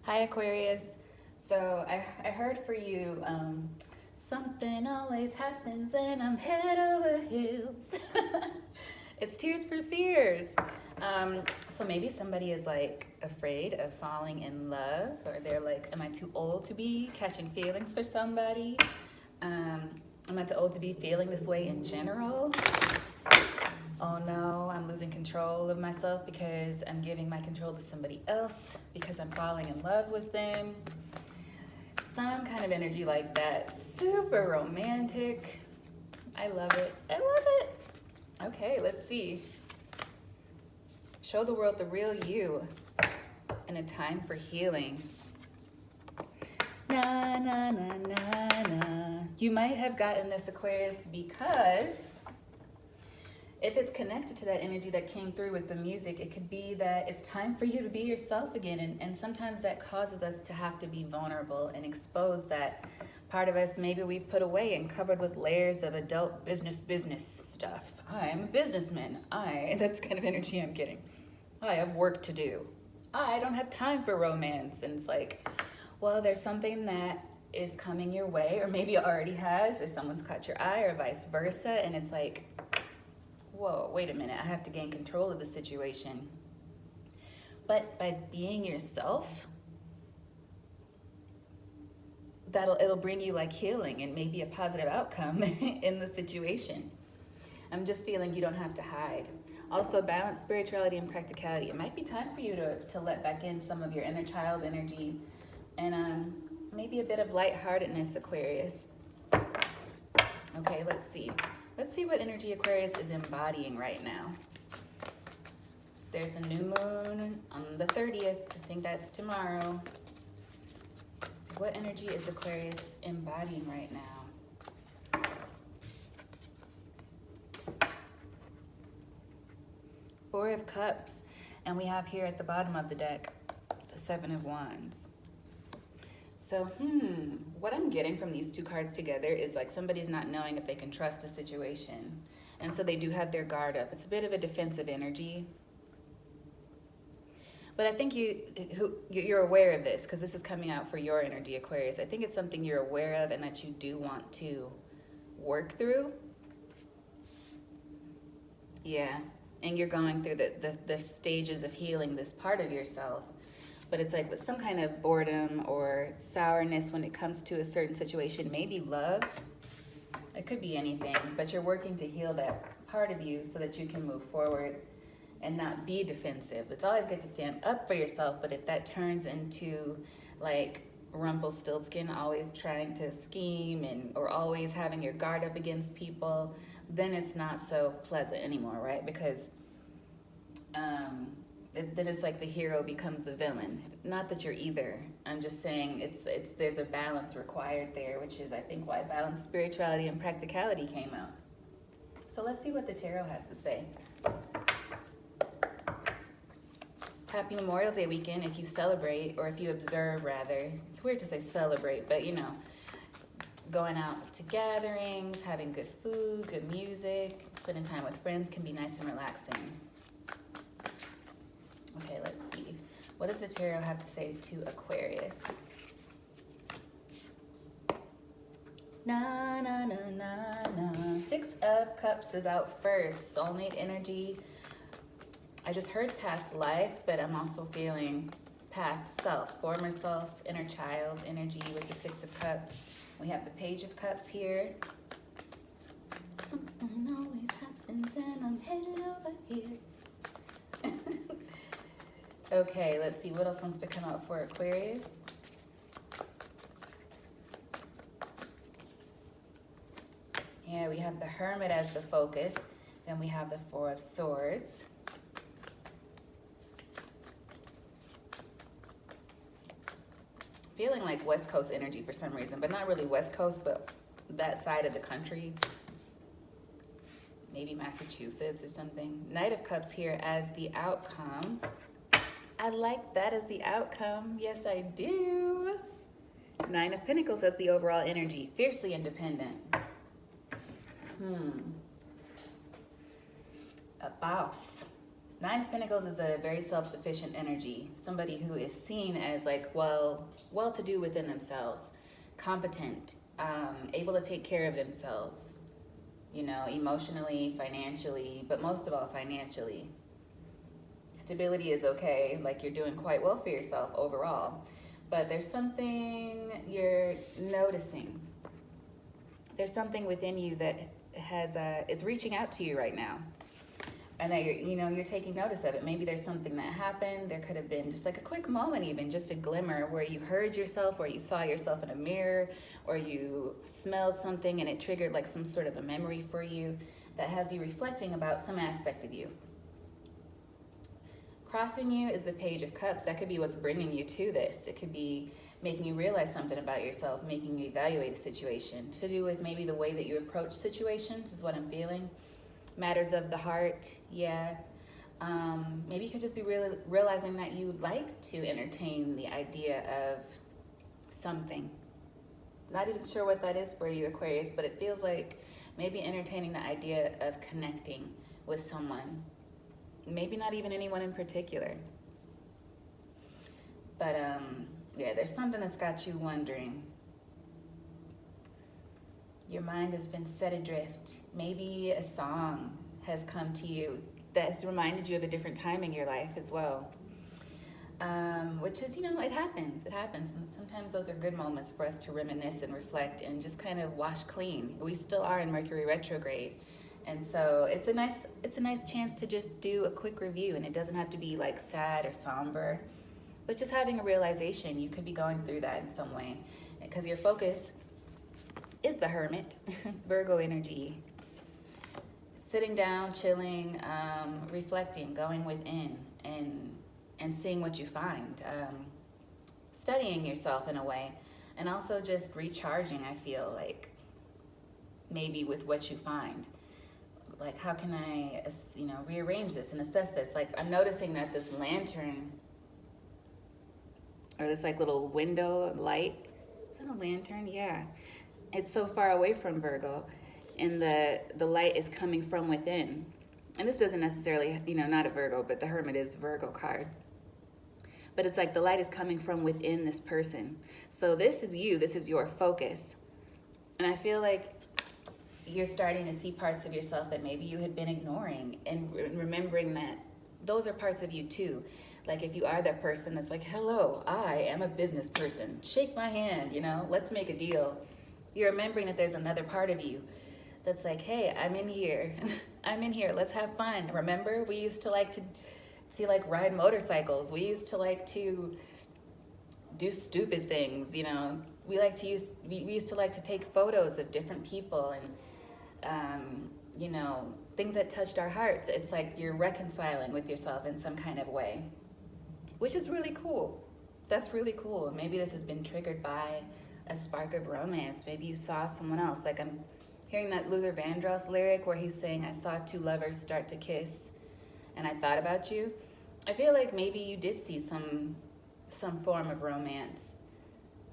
Hi, Aquarius. So I heard for you, something always happens and I'm head over heels. It's Tears for Fears. So maybe somebody is like afraid of falling in love, or they're like, am I too old to be catching feelings for somebody? Am I too old to be feeling this way in general? Oh no, I'm losing control of myself because I'm giving my control to somebody else because I'm falling in love with them. Some kind of energy like that. Super romantic. I love it. I love it. Okay, let's see. Show the world the real you in a time for healing. Na na na na na. You might have gotten this, Aquarius, because if it's connected to that energy that came through with the music, it could be that it's time for you to be yourself again. And sometimes that causes us to have to be vulnerable and expose that part of us maybe we've put away and covered with layers of adult business stuff. I'm a businessman. That's kind of energy I'm getting. I have work to do. I don't have time for romance. And it's like, well, there's something that is coming your way, or maybe it already has, or someone's caught your eye, or vice versa. And it's like, whoa, wait a minute, I have to gain control of the situation. But by being yourself, it'll bring you like healing and maybe a positive outcome in the situation. I'm just feeling you don't have to hide. Also, balance spirituality and practicality. It might be time for you to let back in some of your inner child energy and maybe a bit of lightheartedness, Aquarius. Okay, let's see. Let's see what energy Aquarius is embodying right now. There's a new moon on the 30th. I think that's tomorrow. What energy is Aquarius embodying right now? Four of Cups. And we have here at the bottom of the deck, the Seven of Wands. So, what I'm getting from these two cards together is like somebody's not knowing if they can trust a situation. And so they do have their guard up. It's a bit of a defensive energy. But I think you're aware of this because this is coming out for your energy, Aquarius. I think it's something you're aware of and that you do want to work through. Yeah, and you're going through the stages of healing this part of yourself. But it's like with some kind of boredom or sourness when it comes to a certain situation, maybe love. It could be anything, but you're working to heal that part of you so that you can move forward and not be defensive. It's always good to stand up for yourself, but if that turns into like Rumpelstiltskin, always trying to scheme or always having your guard up against people, then it's not so pleasant anymore, right? Because then it's like the hero becomes the villain. Not that you're either. I'm just saying there's a balance required there, which is I think why balanced spirituality and practicality came out. So let's see what the tarot has to say. Happy Memorial Day weekend if you celebrate, or if you observe rather. It's weird to say celebrate, but going out to gatherings, having good food, good music, spending time with friends can be nice and relaxing. Okay, let's see. What does the tarot have to say to Aquarius? Na, na, na, na, na. Six of Cups is out first. Soulmate energy. I just heard past life, but I'm also feeling past self, former self, inner child energy with the Six of Cups. We have the Page of Cups here. Something always happens and I'm headed over here. Okay, let's see what else wants to come out for Aquarius. Yeah, we have the Hermit as the focus. Then we have the Four of Swords. Feeling like West Coast energy for some reason, but not really West Coast, but that side of the country. Maybe Massachusetts or something. Knight of Cups here as the outcome. I like that as the outcome. Yes, I do. Nine of Pentacles as the overall energy. Fiercely independent. A boss. Nine of Pentacles is a very self-sufficient energy. Somebody who is seen as like well-to-do within themselves, competent, able to take care of themselves, you know, emotionally, financially, but most of all financially. Stability is okay, like you're doing quite well for yourself overall. But there's something you're noticing. There's something within you that is reaching out to you right now. And that you're taking notice of it. Maybe there's something that happened. There could have been just like a quick moment, even just a glimmer where you heard yourself, or you saw yourself in a mirror, or you smelled something and it triggered like some sort of a memory for you that has you reflecting about some aspect of you. Crossing you is the Page of Cups. That could be what's bringing you to this. It could be making you realize something about yourself, making you evaluate a situation. To do with maybe the way that you approach situations is what I'm feeling. Matters of the heart, yeah. Maybe you could just be really realizing that you like to entertain the idea of something. Not even sure what that is for you, Aquarius, but it feels like maybe entertaining the idea of connecting with someone. Maybe not even anyone in particular. But yeah, there's something that's got you wondering. Your mind has been set adrift. Maybe a song has come to you that has reminded you of a different time in your life as well. Which is, it happens. It happens. And sometimes those are good moments for us to reminisce and reflect and just kind of wash clean. We still are in Mercury retrograde. And so it's a nice chance to just do a quick review, and it doesn't have to be like sad or somber, but just having a realization you could be going through that in some way. Because your focus is the Hermit, Virgo energy. Sitting down, chilling, reflecting, going within, and seeing what you find. Studying yourself in a way, and also just recharging, I feel like, maybe with what you find. Like, how can I, rearrange this and assess this? Like, I'm noticing that this lantern, or this like little window light, is that a lantern? Yeah. It's so far away from Virgo, and the light is coming from within. And this doesn't necessarily, not a Virgo, but the Hermit is Virgo card. But it's like the light is coming from within this person. So this is you, this is your focus. And I feel like you're starting to see parts of yourself that maybe you had been ignoring, and remembering that those are parts of you too. Like if you are that person that's like, hello, I am a business person. Shake my hand, let's make a deal. You're remembering that there's another part of you that's like, hey, I'm in here. I'm in here. Let's have fun. Remember, we used to like to ride motorcycles. We used to like to do stupid things, We used to like to take photos of different people and things that touched our hearts. It's like you're reconciling with yourself in some kind of way, which is really cool. That's really cool. Maybe this has been triggered by a spark of romance. Maybe you saw someone else. Like I'm hearing that Luther Vandross lyric where he's saying, I saw two lovers start to kiss and I thought about you. I feel like maybe you did see some form of romance,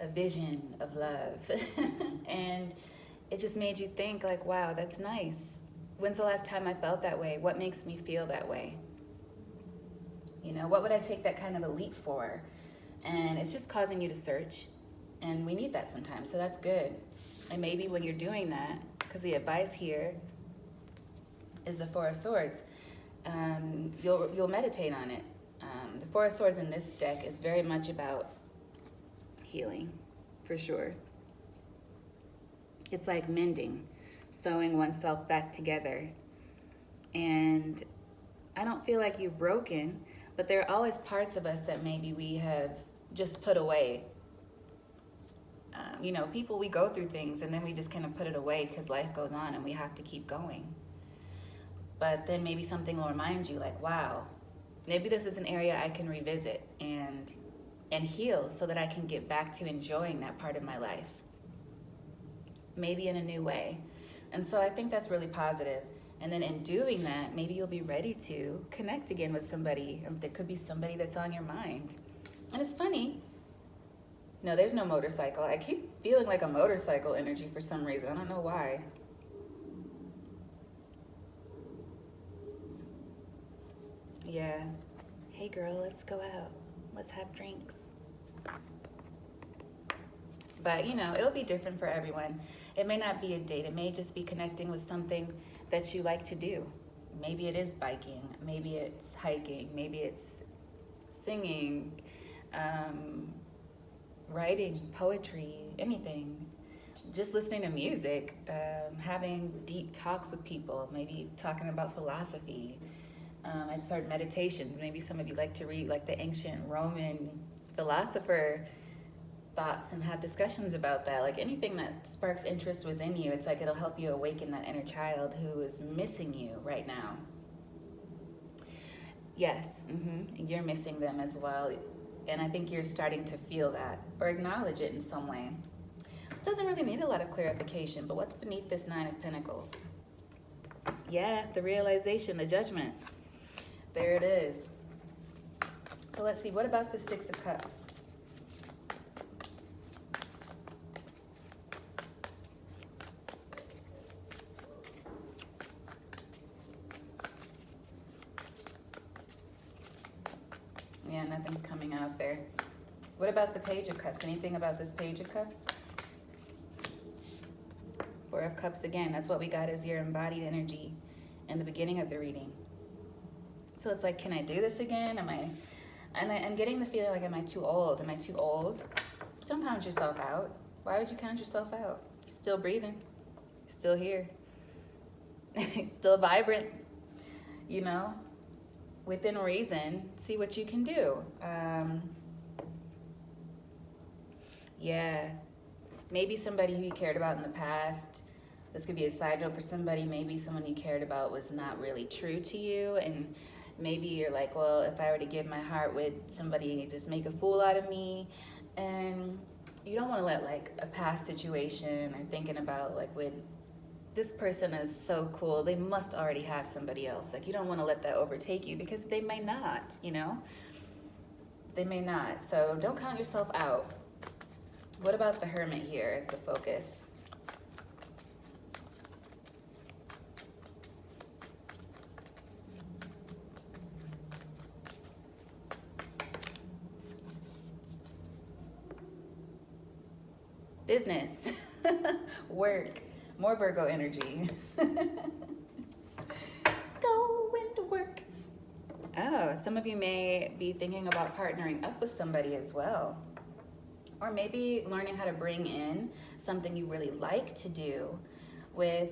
a vision of love. And it just made you think like, wow, that's nice. When's the last time I felt that way? What makes me feel that way? What would I take that kind of a leap for? And it's just causing you to search. And we need that sometimes, so that's good. And maybe when you're doing that, because the advice here is the Four of Swords, you'll meditate on it. The Four of Swords in this deck is very much about healing, for sure. It's like mending, sewing oneself back together. And I don't feel like you've broken, but there are always parts of us that maybe we have just put away. People, we go through things and then we just kind of put it away because life goes on and we have to keep going. But then maybe something will remind you like, wow, maybe this is an area I can revisit and heal so that I can get back to enjoying that part of my life. Maybe in a new way. And so I think that's really positive. And then in doing that, maybe you'll be ready to connect again with somebody. There could be somebody that's on your mind. And it's funny. No, there's no motorcycle. I keep feeling like a motorcycle energy for some reason. I don't know why. Yeah. Hey girl, let's go out. Let's have drinks. But you know, it'll be different for everyone. It may not be a date. It may just be connecting with something that you like to do. Maybe it is biking. Maybe it's hiking. Maybe it's singing, writing, poetry, anything. Just listening to music, having deep talks with people, maybe talking about philosophy. I just heard meditations. Maybe some of you like to read like the ancient Roman philosopher thoughts and have discussions about that. Like anything that sparks interest within you, it's like it'll help you awaken that inner child who is missing you right now. Yes, you're missing them as well. And I think you're starting to feel that or acknowledge it in some way. This doesn't really need a lot of clarification, but what's beneath this Nine of Pentacles? Yeah, the realization, the judgment. There it is. So let's see, what about the Six of Cups? Yeah, nothing's coming out there. What about the Page of Cups? Anything about this Page of Cups? Four of Cups again. That's what we got as your embodied energy in the beginning of the reading. So it's like, can I do this again? I'm getting the feeling like, am I too old? Am I too old? Don't count yourself out. Why would you count yourself out? You're still breathing. You're still here. Still vibrant. You know? Within reason, see what you can do. Yeah. Maybe somebody who you cared about in the past. This could be a side note for somebody. Maybe someone you cared about was not really true to you. And maybe you're like, well, if I were to give my heart, would somebody just make a fool out of me? And you don't want to let like a past situation or thinking about like, would this person is so cool, they must already have somebody else. Like you don't want to let that overtake you because they may not, you know? They may not. So don't count yourself out. What about the Hermit here as the focus? Business, work, more Virgo energy. Go into work. Oh, some of you may be thinking about partnering up with somebody as well. Or maybe learning how to bring in something you really like to do with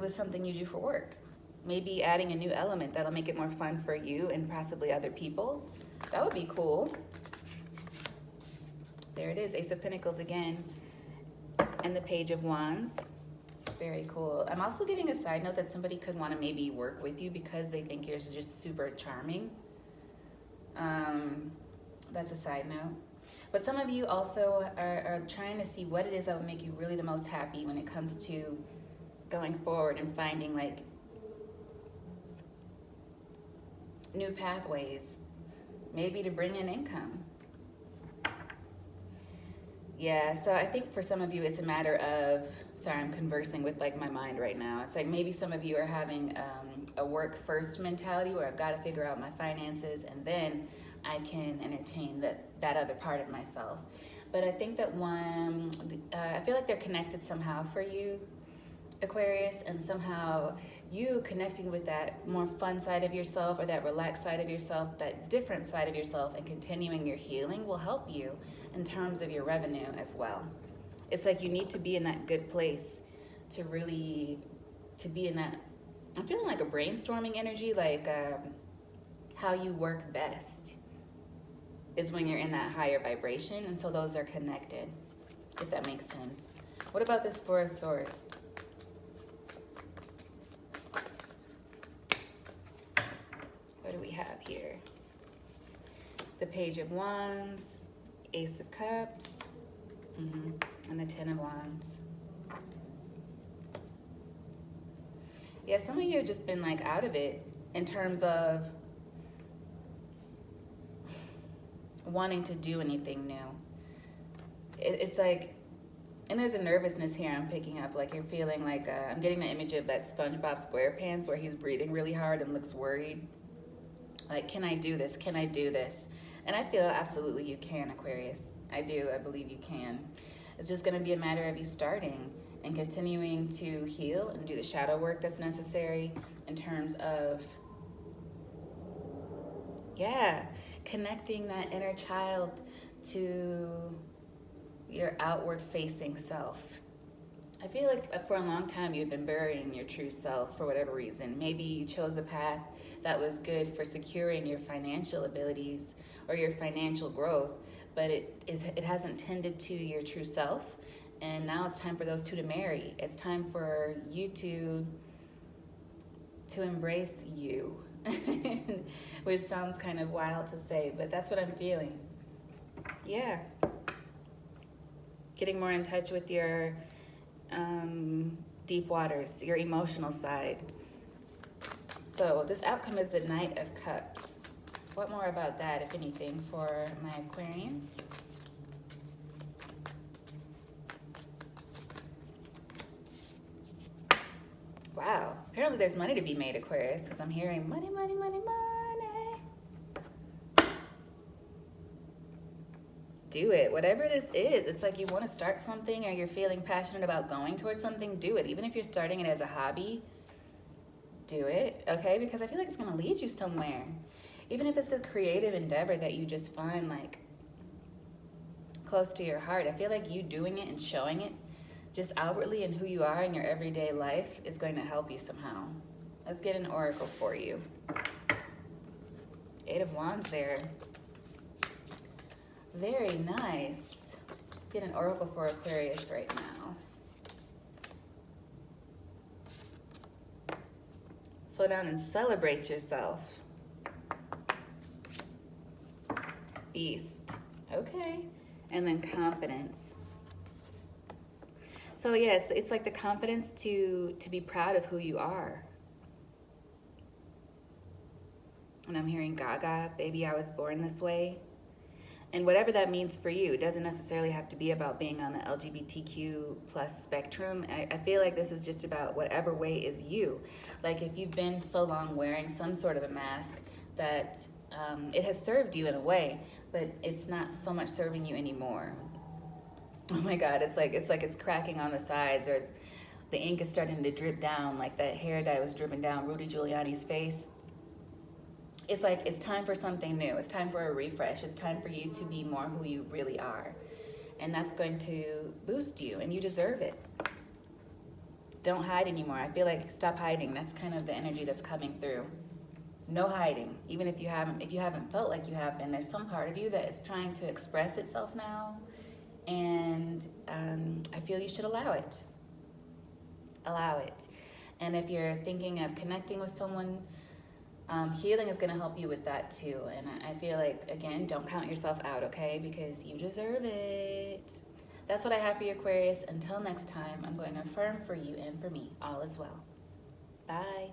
something you do for work. Maybe adding a new element that'll make it more fun for you and possibly other people. That would be cool. There it is, Ace of Pentacles again, and the Page of Wands. Very cool. I'm also getting a side note that somebody could want to maybe work with you because they think you're just super charming. That's a side note. But some of you also are trying to see what it is that would make you really the most happy when it comes to going forward and finding like new pathways, maybe to bring in income. Yeah, so I think for some of you it's a matter of, sorry, I'm conversing with like my mind right now. It's like maybe some of you are having a work first mentality where I've got to figure out my finances and then I can entertain that other part of myself. But I think that I feel like they're connected somehow for you, Aquarius, and somehow you connecting with that more fun side of yourself or that relaxed side of yourself, that different side of yourself, and continuing your healing will help you in terms of your revenue as well. It's like you need to be in that good place to be in that, I'm feeling like a brainstorming energy, like how you work best is when you're in that higher vibration, and so those are connected, if that makes sense. What about this Four of Swords? What do we have here? The Page of Wands, Ace of Cups, and the Ten of Wands. Yeah, some of you have just been like out of it in terms of wanting to do anything new. It's like And there's a nervousness here I'm picking up. Like you're feeling like, I'm getting the image of that SpongeBob SquarePants where he's breathing really hard and looks worried. Like, can I do this? Can I do this? And I feel absolutely you can, Aquarius. I do. I believe you can. It's just going to be a matter of you starting and continuing to heal and do the shadow work that's necessary in terms of, yeah, connecting that inner child to your outward facing self. I feel like for a long time you've been burying your true self for whatever reason. Maybe you chose a path that was good for securing your financial abilities or your financial growth, but it hasn't tended to your true self. And now it's time for those two to marry. It's time for you to embrace you, which sounds kind of wild to say, but that's what I'm feeling. Yeah. Getting more in touch with your deep waters, your emotional side. So this outcome is the Knight of Cups. What more about that, if anything, for my Aquarians? Wow, apparently there's money to be made, Aquarius, because I'm hearing money, money, money, money. Do it, whatever this is. It's like you want to start something or you're feeling passionate about going towards something, do it. Even if you're starting it as a hobby, do it, okay? Because I feel like it's going to lead you somewhere. Even if it's a creative endeavor that you just find like close to your heart, I feel like you doing it and showing it just outwardly in who you are in your everyday life is going to help you somehow. Let's get an oracle for you. 8 of Wands there. Very nice. Let's get an oracle for Aquarius right now. Slow down and celebrate yourself. Beast. Okay. And then confidence. So yes, it's like the confidence to be proud of who you are. And I'm hearing Gaga, baby, I was born this way. And whatever that means for you, it doesn't necessarily have to be about being on the LGBTQ plus spectrum. I feel like this is just about whatever way is you. Like if you've been so long wearing some sort of a mask that it has served you in a way, but it's not so much serving you anymore. Oh my God, it's like it's cracking on the sides, or the ink is starting to drip down, like that hair dye was dripping down Rudy Giuliani's face. It's like it's time for something new. It's time for a refresh. It's time for you to be more who you really are. And that's going to boost you, and you deserve it. Don't hide anymore. I feel like stop hiding. That's kind of the energy that's coming through. No hiding. Even if you haven't felt like you have been, there's some part of you that is trying to express itself now. And I feel you should allow it. Allow it. And if you're thinking of connecting with someone, healing is going to help you with that too. And I feel like, again, don't count yourself out, okay? Because you deserve it. That's what I have for you, Aquarius. Until next time, I'm going to affirm for you and for me, all is well. Bye.